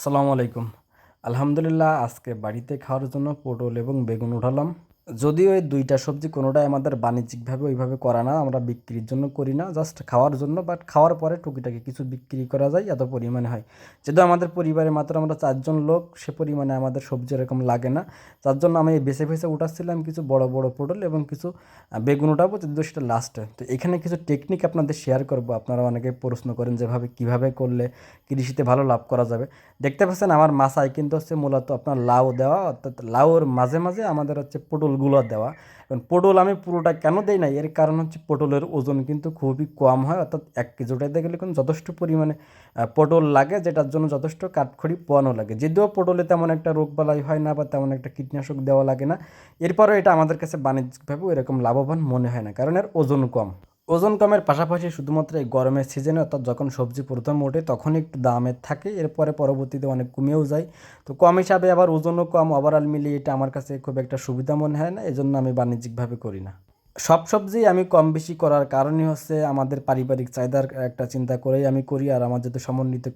আসসালামু আলাইকুম। আলহামদুলিল্লাহ আজকে বাড়িতে খাওয়ার জন্য পটল এবং বেগুন উঠালাম। যদিও এই ২ টা সবজি কোনোটাই আমাদের বাণিজ্যিকভাবে ওইভাবে করা না। আমরা বিক্রির জন্য করি না, জাস্ট খাওয়ার জন্য। বাট খাওয়ার পরে টুকিটাকি কিছু বিক্রি করা যায়, এত পরিমাণে হয়। যেহেতু আমাদের পরিবারে মাত্র আমরা ৪ জন লোক, সে পরিমাণে আমাদের সবজি এরকম লাগে না। যার জন্য আমি বেছে বেছে উঠাচ্ছিলাম কিছু বড় বড় পটল এবং কিছু বেগুন উঠাবো, যদিও সেটা লাস্টে। তো এখানে কিছু টেকনিক আপনাদের শেয়ার করব। আপনারা অনেকে প্রশ্ন করেন যেভাবে কীভাবে করলে কৃষিতে ভালো লাভ করা যাবে। দেখতে পাচ্ছেন আমার মাচায় কিন্তু হচ্ছে মূলত আপনার লাউ দেওয়া, অর্থাৎ লাউর মাঝে মাঝে আমাদের হচ্ছে পটলগুলো দেওয়া। কারণ পটল আমি পুরোটা কেন দেই না, এর কারণ হচ্ছে পটলের ওজন কিন্তু খুবই কম হয়, অর্থাৎ ১ কেজি উঠাইতে গেলে কিন্তু যথেষ্ট পরিমাণে পটল লাগে, যেটার জন্য যথেষ্ট কাঠখড়ি পোয়ানো লাগে। যদিও পটলে তেমন একটা রোগবালাই হয় না বা তেমন একটা কীটনাশক দেওয়া লাগে না, এরপরেও এটা আমাদের কাছে বাণিজ্যিকভাবে এরকম লাভবান মনে হয় না, কারণ এর ওজন কম। ওজন কমের পাশাপাশি শুধুমাত্র এই গরমের সিজনে, অর্থাৎ যখন সবজি প্রথম ওঠে তখনই একটু দামের থাকে, এরপরে পরবর্তীতে অনেক কমেও যায়। তো কম হিসাবে আবার ওজনও কম, ওভারঅল মিলিয়ে এটা আমার কাছে খুব একটা সুবিধা মনে হয় না, এজন্য আমি বাণিজ্যিকভাবে করি না। সব সবজি আমি কম বেশি করার কারণই হচ্ছে আমাদের পারিবারিক চাহিদার একটা চিন্তা করেই আমি করি। আর আমার যেহেতু সমন্বিত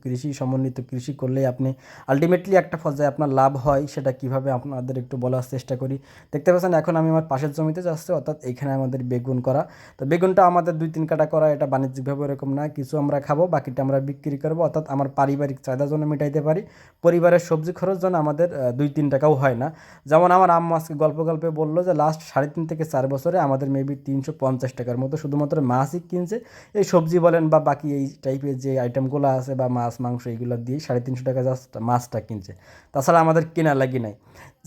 কৃষি করলেই আপনি আলটিমেটলি একটা পর্যায়ে আপনার লাভ হয়, সেটা কিভাবে আপনাদের একটু বলার চেষ্টা করি। দেখতে পাচ্ছেন এখন আমি আমার পাশের জমিতে যাচ্ছি, অর্থাৎ এইখানে আমাদের বেগুন করা। তো বেগুনটা আমাদের ২-৩ কাটা করা, এটা বাণিজ্যিকভাবে এরকম না, কিছু আমরা খাবো বাকিটা আমরা বিক্রি করবো, অর্থাৎ আমার পারিবারিক চাহিদা যেন মেটাইতে পারি। পরিবারের সবজি খরচ যেন আমাদের ২-৩ টাকাও হয় না। যেমন আমার আম্মা আজকে গল্পে বললো যে লাস্ট ৩.৫ থেকে ৪ বছরে আমাদের মেবি ৩৫০ টাকার মতো শুধুমাত্র মাছই কিনছে। এই সবজি বলেন বা বাকি এই টাইপের যে আইটেমগুলো আছে বা মাছ মাংস এইগুলো দিয়ে ৩৫০ টাকা জাস্ট মাছটা কিনছে, তাছাড়া আমাদের কেনা লাগি নাই।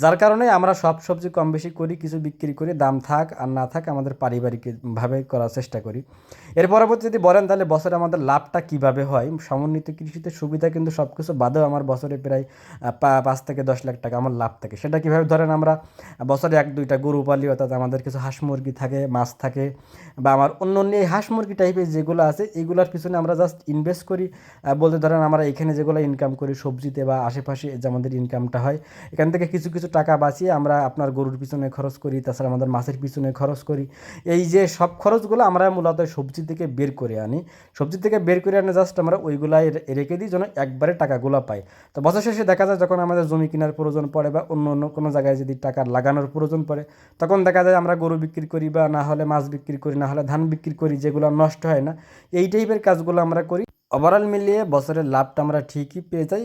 যার কারণে আমরা সব সবজি কম বেশি করি, কিছু বিক্রি করি, দাম থাক আর না থাক আমাদের পারিবারিকভাবে করার চেষ্টা করি। এর পরবর্তী যদি বলেন তাহলে বছরে আমাদের লাভটা কিভাবে হয়, সমন্বিত কৃষিতে সুবিধা কিন্তু সব কিছু বাদেও আমার বছরে প্রায় ৫ থেকে ১০ লাখ টাকা আমার লাভ থাকে। সেটা কীভাবে ধরেন, আমরা বছরে ১-২টা গরু পালি, অর্থাৎ আমাদের কিছু হাঁস মুরগি থাকে, মাছ থাকে, বা আমার অন্য অন্য এই হাঁস মুরগি টাইপের যেগুলো আছে এইগুলোর পিছনে আমরা জাস্ট ইনভেস্ট করি। বলতে ধরেন আমরা এখানে যেগুলো ইনকাম করি সবজিতে বা আশেপাশে যে আমাদের ইনকামটা হয়, এখান থেকে কিছু কিছু টাকা বাঁচিয়ে আমরা আপনার গরুর পিছনে খরচ করি, তাছাড়া আমাদের মাছের পিছনে খরচ করি। এই যে সব খরচগুলো আমরা মূলত সবজি থেকে বের করে আনি। সবজি থেকে বের করে আনে জাস্ট আমরা ওইগুলাই রেখে দিই যেন একবারে টাকাগুলো পাই। তো বছর শেষে দেখা যায় যখন আমাদের জমি কেনার প্রয়োজন পড়ে বা অন্য অন্য কোনো জায়গায় যদি টাকা লাগানোর প্রয়োজন পড়ে, তখন দেখা যায় আমরা গরু বিক্রি করি বা না হলে মাছ বিক্রি করি, না হলে ধান বিক্রি করি, যেগুলো নষ্ট হয় না। এই টাইপের কাজগুলো আমরা করি। ওভারঅল মিলিয়ে বছরের লাভটা আমরা ঠিকই পেয়ে যাই।